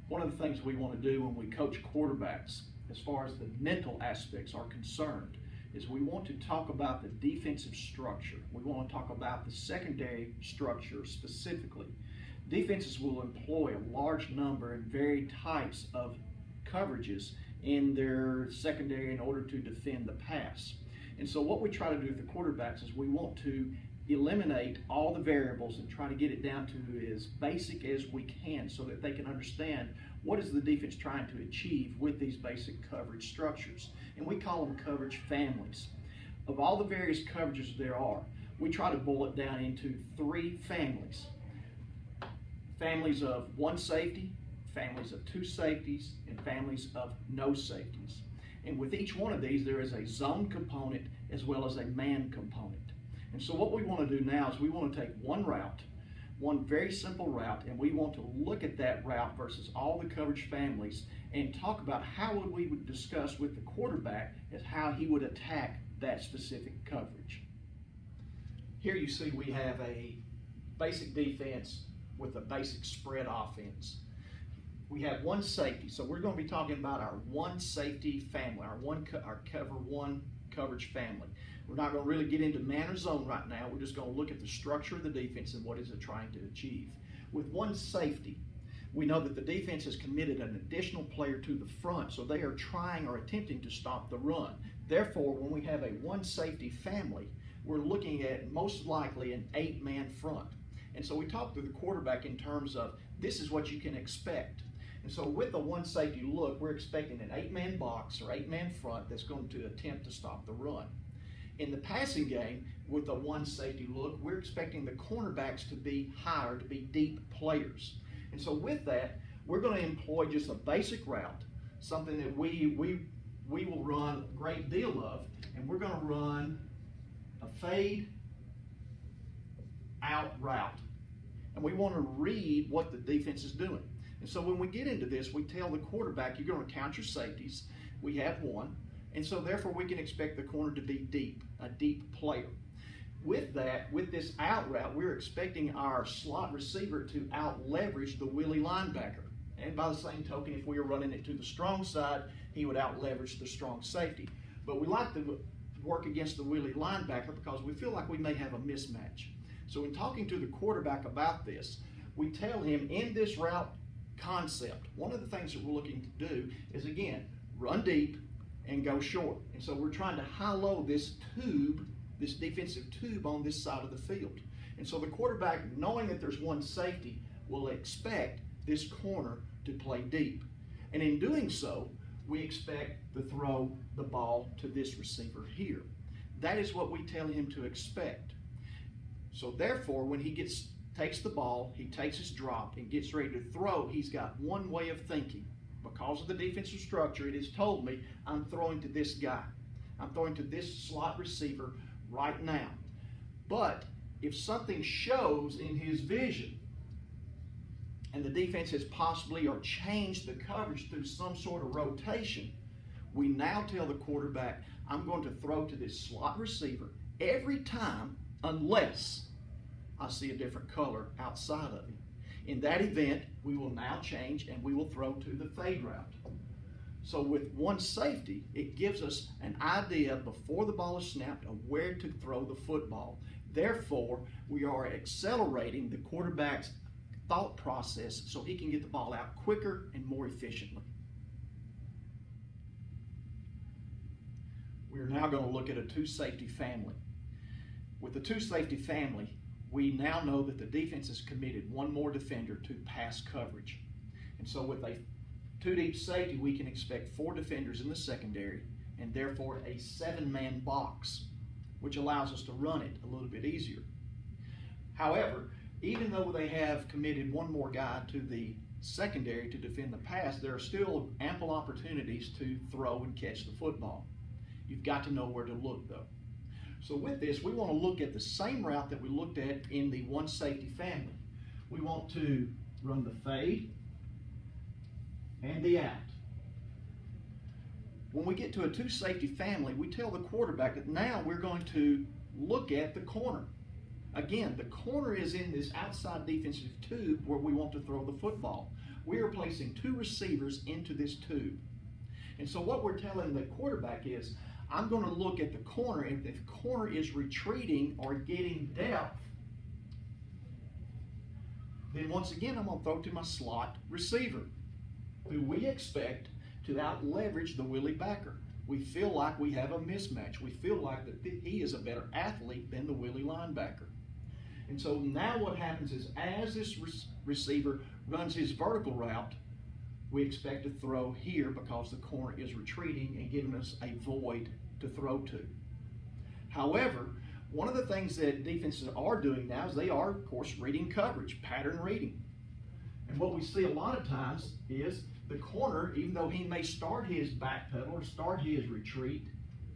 One of the things we want to do when we coach quarterbacks, as far as the mental aspects are concerned, is we want to talk about the defensive structure. We want to talk about the secondary structure specifically. Defenses will employ a large number and varied types of coverages in their secondary in order to defend the pass. And so what we try to do with the quarterbacks is we want to eliminate all the variables and try to get it down to as basic as we can so that they can understand what is the defense trying to achieve with these basic coverage structures. And we call them coverage families. Of all the various coverages there are, we try to boil it down into three families. Families of one safety, families of two safeties, and families of no safeties. And with each one of these, there is a zone component as well as a man component. And so what we want to do now is we want to take one route, one very simple route, and we want to look at that route versus all the coverage families and talk about how we would discuss with the quarterback as how he would attack that specific coverage. Here you see we have a basic defense with a basic spread offense. We have one safety, so we're going to be talking about our one safety family, our cover one coverage family. We're not going to really get into man or zone right now. We're just going to look at the structure of the defense and what is it trying to achieve. With one safety, we know that the defense has committed an additional player to the front, so they are trying or attempting to stop the run. Therefore, when we have a one safety family, we're looking at most likely an 8-man front. And so we talk to the quarterback in terms of this is what you can expect. And so with the one safety look, we're expecting an 8-man box or 8-man front that's going to attempt to stop the run. In the passing game, with a one safety look, we're expecting the cornerbacks to be higher, to be deep players. And so with that, we're going to employ just a basic route, something that we will run a great deal of, and we're going to run a fade out route. And we want to read what the defense is doing. And so when we get into this, we tell the quarterback, you're going to count your safeties. We have one. And so therefore we can expect the corner to be deep, a deep player. With that, with this out route, we're expecting our slot receiver to out leverage the Willie linebacker. And by the same token, if we were running it to the strong side, he would out leverage the strong safety. But we like to work against the Willie linebacker because we feel like we may have a mismatch. So in talking to the quarterback about this, we tell him in this route concept, one of the things that we're looking to do is, again, run deep and go short. And so we're trying to high-low this tube, this defensive tube on this side of the field. And so the quarterback, knowing that there's one safety, will expect this corner to play deep. And in doing so, we expect to throw the ball to this receiver here. That is what we tell him to expect. So therefore, when he takes the ball, he takes his drop and gets ready to throw, he's got one way of thinking. Because of the defensive structure, it has told me I'm throwing to this guy. I'm throwing to this slot receiver right now. But if something shows in his vision and the defense has possibly or changed the coverage through some sort of rotation, we now tell the quarterback, I'm going to throw to this slot receiver every time unless I see a different color outside of him. In that event, we will now change and we will throw to the fade route. So with one safety, it gives us an idea before the ball is snapped of where to throw the football. Therefore, we are accelerating the quarterback's thought process so he can get the ball out quicker and more efficiently. We're now going to look at a two-safety family. With the two-safety family, we now know that the defense has committed one more defender to pass coverage. And so with a two-deep safety, we can expect 4 defenders in the secondary and therefore a 7-man box, which allows us to run it a little bit easier. However, even though they have committed one more guy to the secondary to defend the pass, there are still ample opportunities to throw and catch the football. You've got to know where to look, though. So with this, we want to look at the same route that we looked at in the one safety family. We want to run the fade and the out. When we get to a two safety family, we tell the quarterback that now we're going to look at the corner. Again, the corner is in this outside defensive tube where we want to throw the football. We are placing two receivers into this tube. And so what we're telling the quarterback is, I'm going to look at the corner, and if the corner is retreating or getting depth, then once again I'm going to throw to my slot receiver, who we expect to out-leverage the Willie backer. We feel like we have a mismatch. We feel like that he is a better athlete than the Willie linebacker. And so now what happens is, as this receiver runs his vertical route, we expect to throw here because the corner is retreating and giving us a void to throw to. However, one of the things that defenses are doing now is they are, of course, reading coverage, pattern reading. And what we see a lot of times is the corner, even though he may start his back pedal or start his retreat,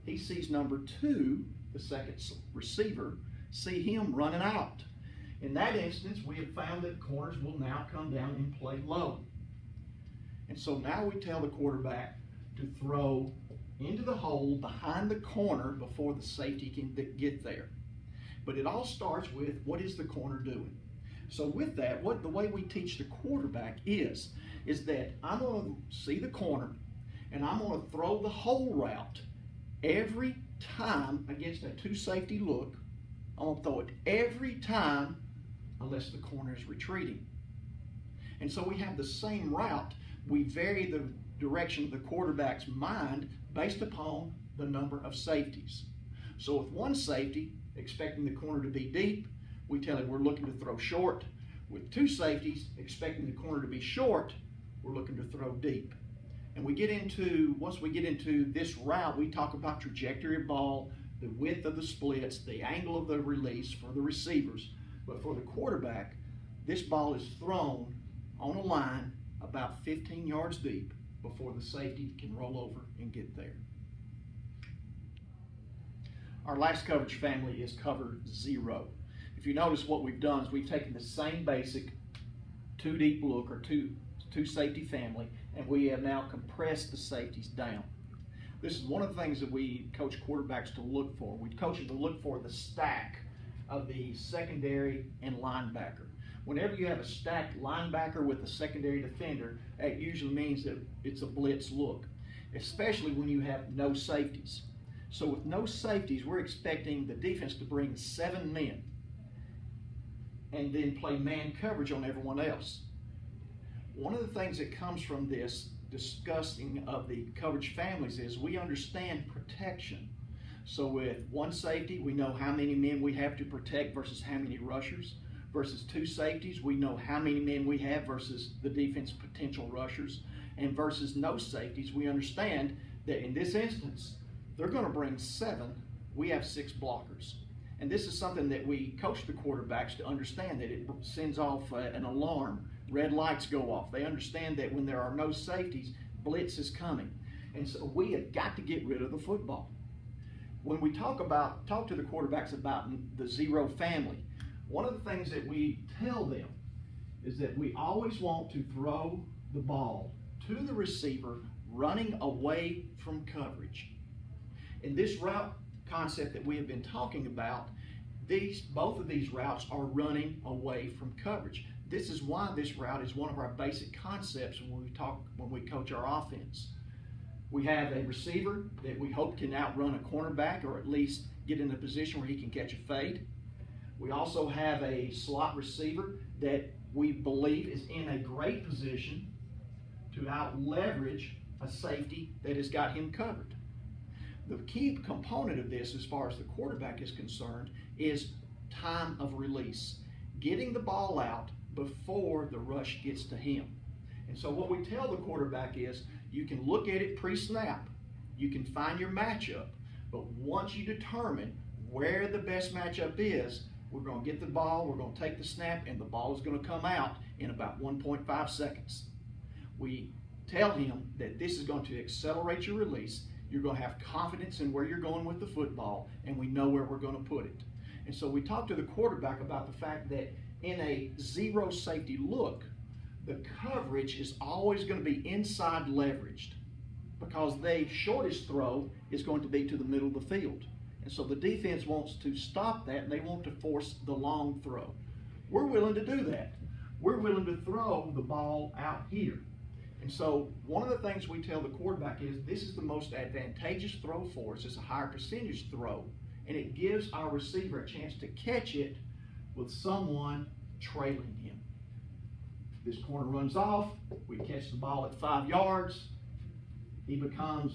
he sees number 2, the second receiver, see him running out. In that instance, we have found that corners will now come down and play low. And so now we tell the quarterback to throw into the hole behind the corner before the safety can get there. But it all starts with, what is the corner doing? So with that, the way we teach the quarterback is that I'm going to see the corner and I'm going to throw the hole route every time against a 2 safety look. I'm going to throw it every time unless the corner is retreating. And so we have the same route. We vary the direction of the quarterback's mind based upon the number of safeties. So with 1 safety, expecting the corner to be deep, we tell him we're looking to throw short. With 2 safeties, expecting the corner to be short, we're looking to throw deep. And once we get into this route, we talk about trajectory of ball, the width of the splits, the angle of the release for the receivers. But for the quarterback, this ball is thrown on a line about 15 yards deep before the safety can roll over and get there. Our last coverage family is cover 0. If you notice, what we've done is we've taken the same basic 2 deep look or two safety family, and we have now compressed the safeties down. This is one of the things that we coach quarterbacks to look for. We coach them to look for the stack of the secondary and linebacker. Whenever you have a stacked linebacker with a secondary defender, that usually means that it's a blitz look, especially when you have no safeties. So with no safeties, we're expecting the defense to bring 7 men and then play man coverage on everyone else. One of the things that comes from this discussing of the coverage families is we understand protection. So with 1 safety, we know how many men we have to protect versus how many rushers. Versus 2 safeties, we know how many men we have versus the defense potential rushers. And versus no safeties, we understand that in this instance, they're going to bring 7. We have 6 blockers. And this is something that we coach the quarterbacks to understand, that it sends off an alarm. Red lights go off. They understand that when there are no safeties, blitz is coming. And so we have got to get rid of the football. When we talk to the quarterbacks about the 0 family, one of the things that we tell them is that we always want to throw the ball to the receiver running away from coverage. In this route concept that we have been talking about, both of these routes are running away from coverage. This is why this route is one of our basic concepts when we coach our offense. We have a receiver that we hope can outrun a cornerback or at least get in a position where he can catch a fade. We also have a slot receiver that we believe is in a great position to out-leverage a safety that has got him covered. The key component of this, as far as the quarterback is concerned, is time of release. Getting the ball out before the rush gets to him. And so what we tell the quarterback is, you can look at it pre-snap, you can find your matchup, but once you determine where the best matchup is, we're going to get the ball, we're going to take the snap, and the ball is going to come out in about 1.5 seconds. We tell him that this is going to accelerate your release. You're going to have confidence in where you're going with the football, and we know where we're going to put it. And so we talk to the quarterback about the fact that in a 0 safety look, the coverage is always going to be inside leveraged because the shortest throw is going to be to the middle of the field. And so the defense wants to stop that, and they want to force the long throw. We're willing to do that. We're willing to throw the ball out here. And so one of the things we tell the quarterback is this is the most advantageous throw for us. It's a higher percentage throw, and it gives our receiver a chance to catch it with someone trailing him. This corner runs off. We catch the ball at 5 yards. He becomes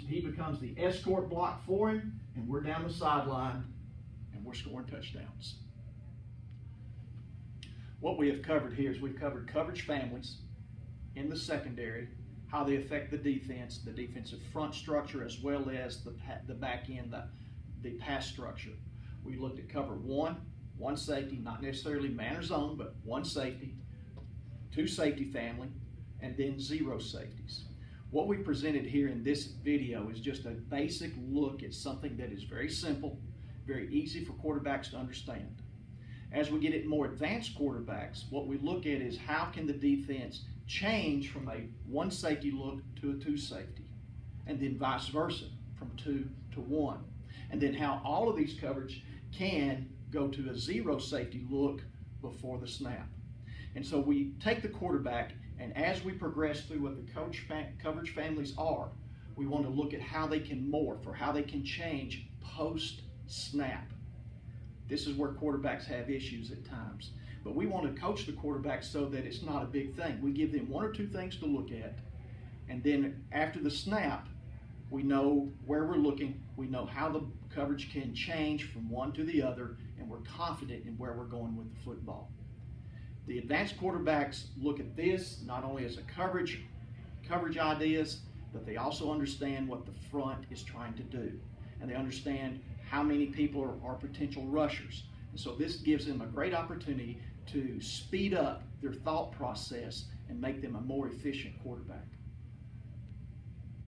the escort block for him, and we're down the sideline, and we're scoring touchdowns. What we have covered here is we've covered coverage families in the secondary, how they affect the defense, the defensive front structure, as well as the back end, the pass structure. We looked at cover one safety, not necessarily man or zone, but one safety, 2 safety family, and then 0 safeties. What we presented here in this video is just a basic look at something that is very simple, very easy for quarterbacks to understand. As we get at more advanced quarterbacks, what we look at is how can the defense change from a 1 safety look to a 2 safety, and then vice versa, from 2 to 1. And then how all of these coverage can go to a 0 safety look before the snap. And so we take the quarterback, and as we progress through what the coverage families are, we want to look at how they can morph or how they can change post-snap. This is where quarterbacks have issues at times. But we want to coach the quarterback so that it's not a big thing. We give them 1 or 2 things to look at, and then after the snap, we know where we're looking, we know how the coverage can change from one to the other, and we're confident in where we're going with the football. The advanced quarterbacks look at this not only as a coverage ideas, but they also understand what the front is trying to do. And they understand how many people are potential rushers. And so this gives them a great opportunity to speed up their thought process and make them a more efficient quarterback.